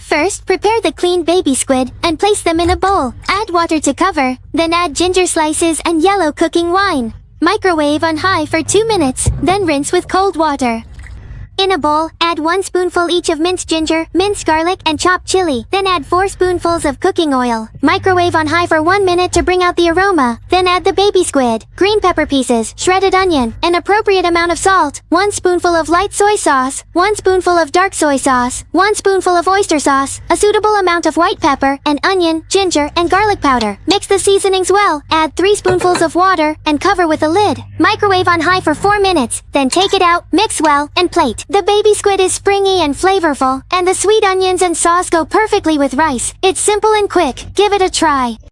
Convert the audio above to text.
First, prepare the cleaned baby squid and place them in a bowl. Add water to cover, then add ginger slices and yellow cooking wine. Microwave on high for 2 minutes, then rinse with cold water. In a bowl, add 1 spoonful each of minced ginger, minced garlic, and chopped chili. Then add 4 spoonfuls of cooking oil. Microwave on high for 1 minute to bring out the aroma. Then add the baby squid, green pepper pieces, shredded onion, an appropriate amount of salt, 1 spoonful of light soy sauce, 1 spoonful of dark soy sauce, 1 spoonful of oyster sauce, a suitable amount of white pepper, and onion, ginger, and garlic powder. Mix the seasonings well, add 3 spoonfuls of water, and cover with a lid. Microwave on high for 4 minutes, then take it out, mix well, and plate. The baby squid is springy and flavorful, and the sweet onions and sauce go perfectly with rice. It's simple and quick. Give it a try.